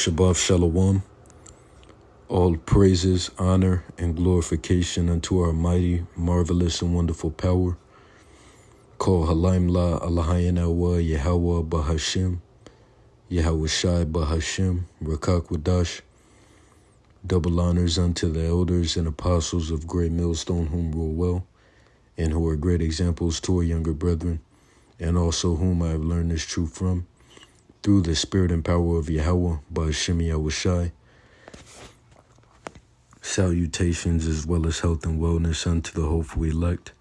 Shabbat Shalom. All praises, honor, and glorification unto our mighty, marvelous, and wonderful power. Call Halaim La Alahayin Awa Yahweh Bahashim, Yahweh Shai Bahashim, Rakak Wadash. Double honors unto the elders and apostles of Great Millstone, whom rule well, and who are great examples to our younger brethren, and also whom I have learned this truth from, through the spirit and power of Yahweh, Bahashim Yahweh Shai. Salutations as well as health and wellness unto the hopeful elect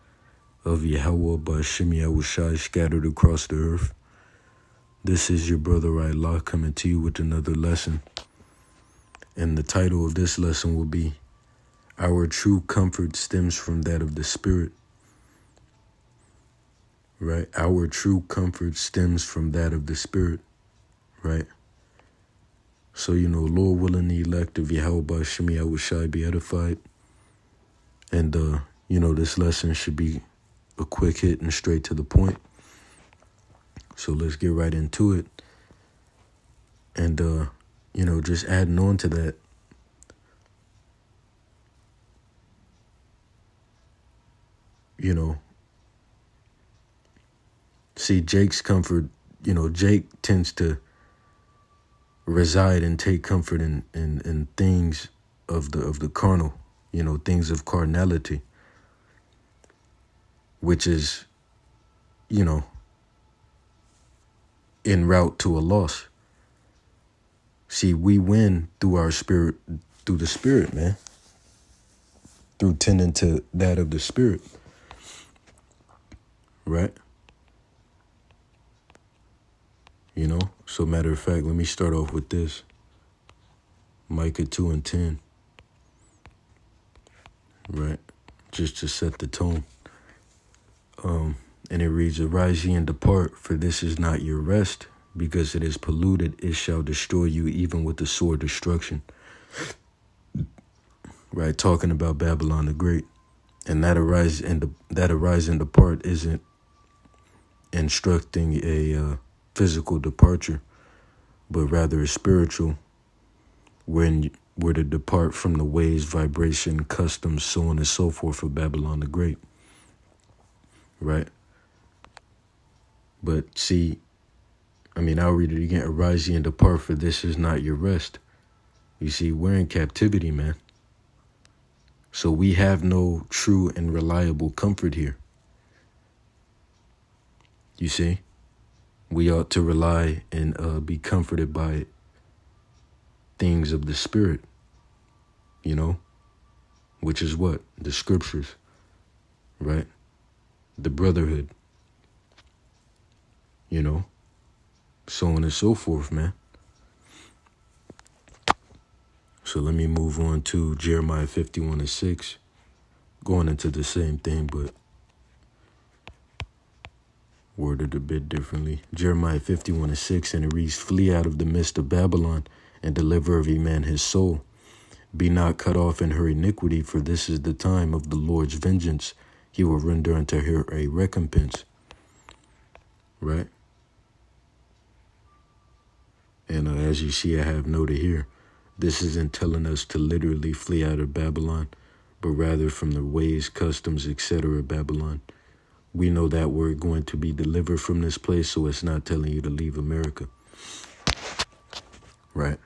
of Yahweh, Bahashim Yahweh Shai, scattered across the earth. This is your brother Allah coming to you with another lesson. And the title of this lesson will be, Our True Comfort Stems from That of the Spirit. Right? Our true comfort stems from that of the Spirit. Right? So, Lord willing, the elect of Yahweh Bahashim Yahweh Shai be edified. And, this lesson should be a quick hit and straight to the point. So let's get right into it. And, just adding on to that, see, Jake's comfort, Jake tends to reside and take comfort in things of the carnal, things of carnality, which is, en route to a loss. See, we win through our spirit, through the Spirit, man, through tending to that of the Spirit, right? So matter of fact, let me start off with this. Micah 2:10, right? Just to set the tone. And it reads, Arise ye and depart, for this is not your rest, because it is polluted, it shall destroy you even with the sword destruction. Right, talking about Babylon the Great. And that arise and depart isn't instructing a physical departure, but rather a spiritual, when we're to depart from the ways, vibration, customs, so on and so forth of Babylon the Great. Right? But see, I'll read it again. Arise ye and depart, for this is not your rest. You see, we're in captivity, man. So we have no true and reliable comfort here. You see? We ought to rely and be comforted by things of the Spirit, which is what? The scriptures, right? The brotherhood, so on and so forth, man. So let me move on to Jeremiah 51:6, going into the same thing, but worded a bit differently. Jeremiah 51:6, and it reads, Flee out of the midst of Babylon, and deliver every man his soul. Be not cut off in her iniquity, for this is the time of the Lord's vengeance. He will render unto her a recompense. Right? And as you see, I have noted here, this isn't telling us to literally flee out of Babylon, but rather from the ways, customs, etc. of Babylon. We know that we're going to be delivered from this place, so it's not telling you to leave America. Right?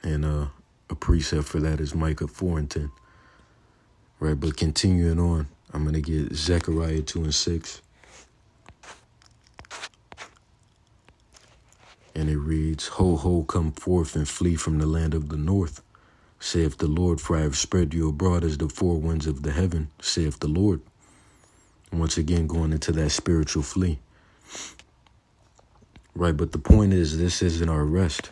And a precept for that is Micah 4:10. Right? But continuing on, I'm going to get Zechariah 2:6. And it reads, Ho, ho, come forth and flee from the land of the north, saith the Lord, for I have spread you abroad as the four winds of the heaven, saith the Lord. Once again, going into that spiritual flee. Right, but the point is, this isn't our rest.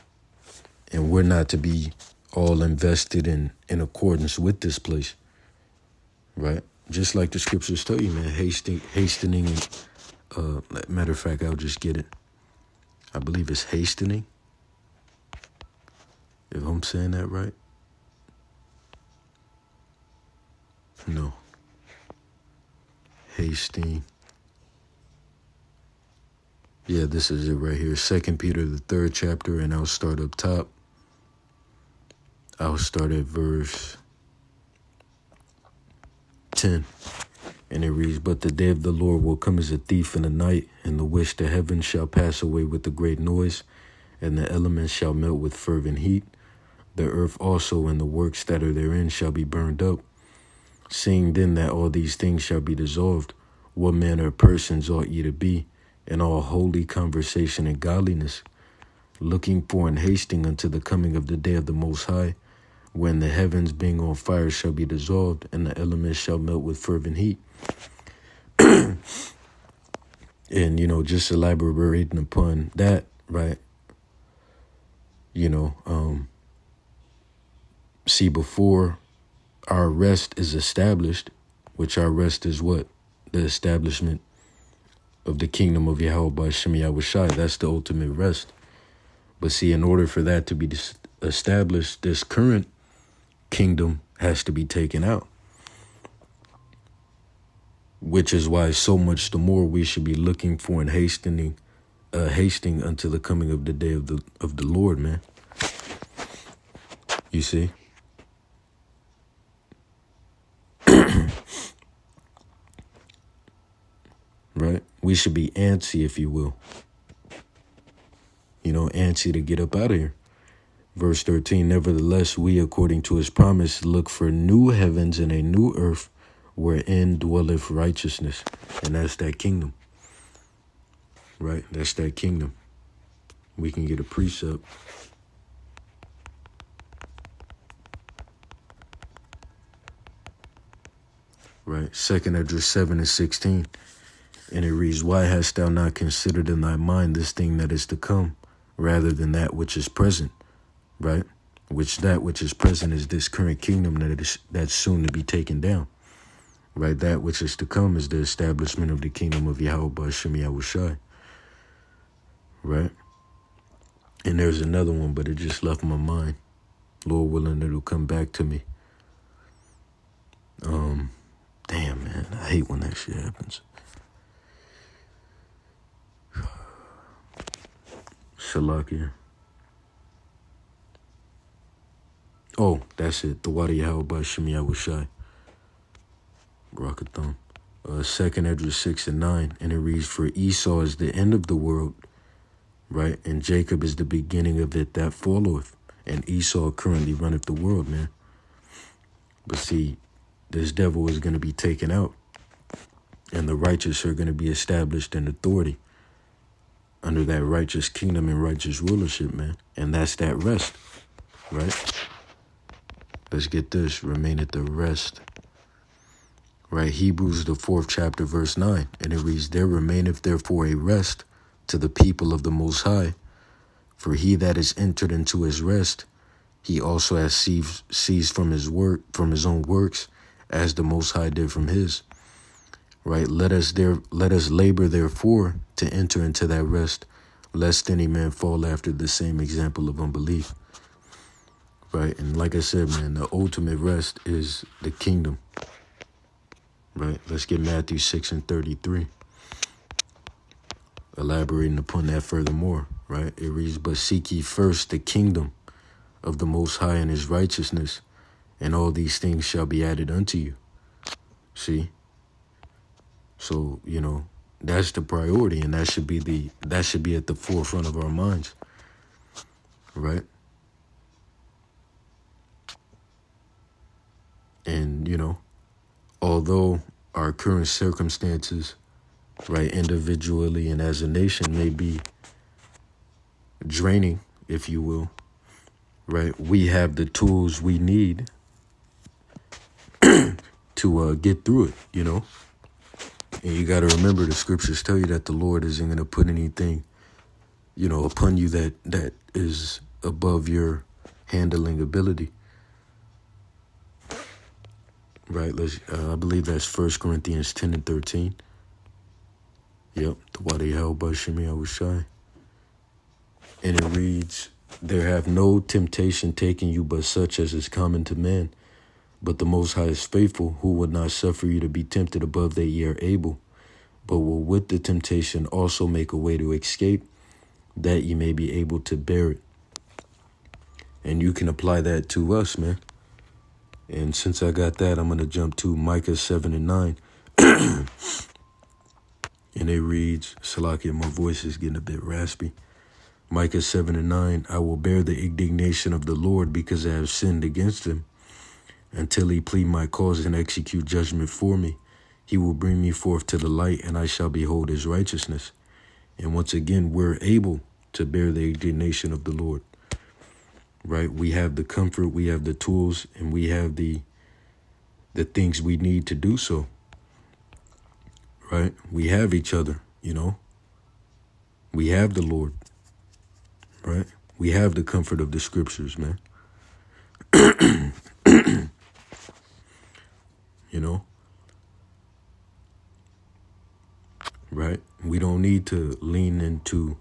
And we're not to be all invested in accordance with this place. Right? Just like the scriptures tell you, man, hastening. Matter of fact, I'll just get it. I believe it's hastening, if I'm saying that right. No. Hasting. Yeah, this is it right here. 2 Peter, the 3rd chapter, and I'll start up top. I'll start at verse 10. And it reads, "But the day of the Lord will come as a thief in the night, in the which the heavens shall pass away with a great noise, and the elements shall melt with fervent heat. The earth also and the works that are therein shall be burned up. Seeing then that all these things shall be dissolved, what manner of persons ought ye to be, in all holy conversation and godliness, looking for and hasting unto the coming of the day of the Most High, when the heavens being on fire shall be dissolved, and the elements shall melt with fervent heat." And, just elaborating upon that, right? See, before our rest is established, which our rest is what? The establishment of the kingdom of Yahweh by Shem Yahushai. That's the ultimate rest. But see, in order for that to be established, this current kingdom has to be taken out. Which is why so much the more we should be looking for and hasting unto the coming of the day of the Lord, man. You see? Right? We should be antsy, if you will. Antsy to get up out of here. Verse 13, "Nevertheless, we, according to his promise, look for new heavens and a new earth, wherein dwelleth righteousness." And that's that kingdom. Right? That's that kingdom. We can get a precept. Right? 2 Esdras 7:16. And it reads, "Why hast thou not considered in thy mind this thing that is to come, rather than that which is present?" Right? That which is present is this current kingdom that's soon to be taken down. Right? That which is to come is the establishment of the kingdom of Yahweh by Shem Yahushai. Right? And there's another one, but it just left my mind. Lord willing, it'll come back to me. Damn, man. I hate when that shit happens. Shalakia. Oh, that's it. The Wadi Yahweh by Shem Yahushai. Rockathon. 2 Esdras 6:9. And it reads, "For Esau is the end of the world, right? And Jacob is the beginning of it that followeth. And Esau currently runneth the world, man." But see, this devil is going to be taken out. And the righteous are going to be established in authority under that righteous kingdom and righteous rulership, man. And that's that rest, right? Let's get this. Remain at the rest. Right? Hebrews, the 4th chapter, verse 9. And it reads, "There remaineth therefore a rest to the people of the Most High. For he that is entered into his rest, he also has ceased from his own works, as the Most High did from his." Right? Let us labor therefore to enter into that rest, lest any man fall after the same example of unbelief. Right? And like I said, man, the ultimate rest is the kingdom. Right? Let's get Matthew 6:33. Elaborating upon that furthermore. Right? It reads, "But seek ye first the kingdom of the Most High and his righteousness, and all these things shall be added unto you." See? So, that's the priority, and that should be at the forefront of our minds. Right? And, although our current circumstances, right, individually and as a nation may be draining, if you will, right, we have the tools we need to get through it, And you got to remember, the scriptures tell you that the Lord isn't going to put anything, upon you that is above your handling ability. Right, I believe that's 1 Corinthians 10:13. Yep, the Wadi Yahweh by Shem Yahushai. And it reads, "There have no temptation taken you but such as is common to man. But the Most High is faithful, who would not suffer you to be tempted above that ye are able, but will with the temptation also make a way to escape, that ye may be able to bear it." And you can apply that to us, man. And since I got that, I'm going to jump to Micah 7 and 9. And it reads, Salakia, my voice is getting a bit raspy. Micah 7 and 9, I will bear the indignation of the Lord because I have sinned against him. Until he plead my cause and execute judgment for me, he will bring me forth to the light, and I shall behold his righteousness. And once again, we're able to bear the indignation of the Lord, right? We have the comfort, we have the tools, and we have the things we need to do so, right? We have each other, you know. We have the Lord, right? We have the comfort of the scriptures, man. You know, right? We don't need to lean into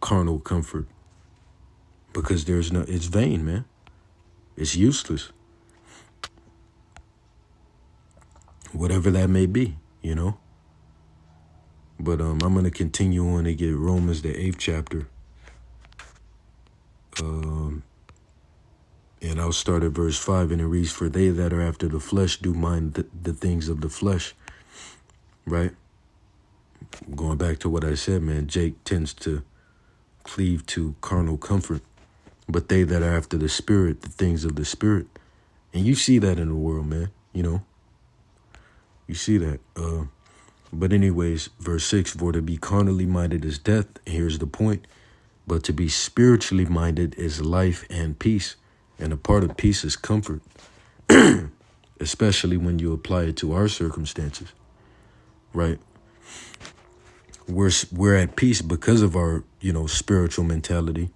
carnal comfort because it's vain, man. It's useless. Whatever that may be, you know. But I'm going to continue on to get Romans, the 8th chapter. And I'll start at verse 5, and it reads, for they that are after the flesh do mind the things of the flesh, right? Going back to what I said, man, Jake tends to cleave to carnal comfort, but they that are after the spirit, the things of the spirit. And you see that in the world, man, you know, you see that. But anyways, verse 6, for to be carnally minded is death. Here's the point. But to be spiritually minded is life and peace. And a part of peace is comfort, especially when you apply it to our circumstances, right? We're at peace because of our, you know, spiritual mentality.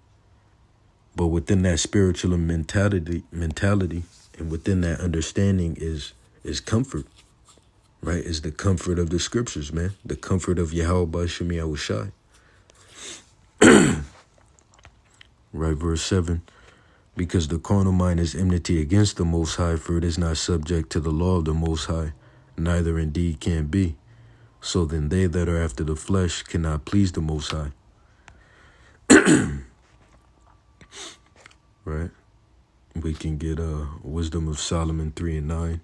But within that spiritual mentality, and within that understanding is comfort, right? Is the comfort of the scriptures, man. The comfort of Yahweh B'Shem Yahushai. Right, verse 7. Because the carnal mind is enmity against the Most High, for it is not subject to the law of the Most High, neither indeed can be. So then they that are after the flesh cannot please the Most High. Right? We can get Wisdom of Solomon 3 and 9.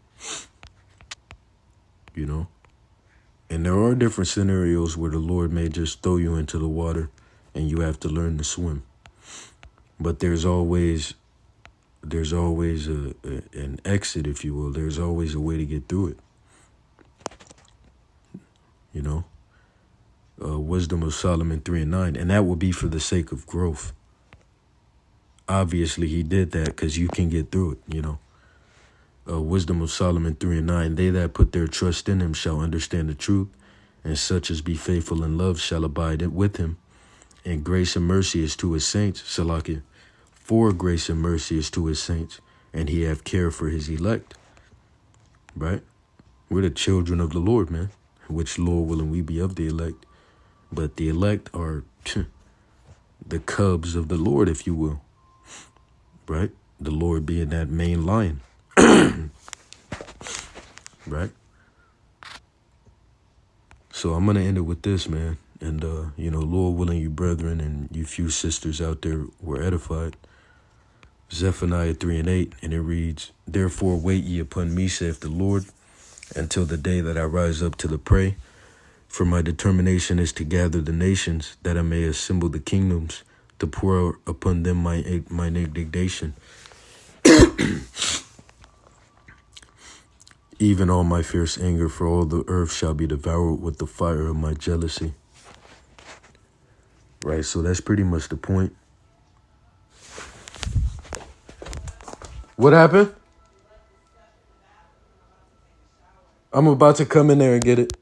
You know? And there are different scenarios where the Lord may just throw you into the water and you have to learn to swim. But there's always an exit, if you will. There's always a way to get through it. You know, Wisdom of Solomon 3 and 9. And that will be for the sake of growth. Obviously, he did that because you can get through it, you know. Wisdom of Solomon 3 and 9. They that put their trust in him shall understand the truth, and such as be faithful in love shall abide with him. And grace and mercy is to his saints, Salakia. For grace and mercy is to his saints, and he have care for his elect. Right? We're the children of the Lord, man. Which, Lord willing, we be of the elect. But the elect are the cubs of the Lord, if you will. Right? The Lord being that main lion. Right? So I'm going to end it with this, man. And, you know, Lord willing, you brethren and you few sisters out there were edified. Zephaniah 3 and 8, and it reads, therefore wait ye upon me, saith the Lord, until the day that I rise up to the prey. For my determination is to gather the nations, that I may assemble the kingdoms, to pour upon them my indignation. Even all my fierce anger, for all the earth shall be devoured with the fire of my jealousy. Right, so that's pretty much the point. What happened? I'm about to come in there and get it.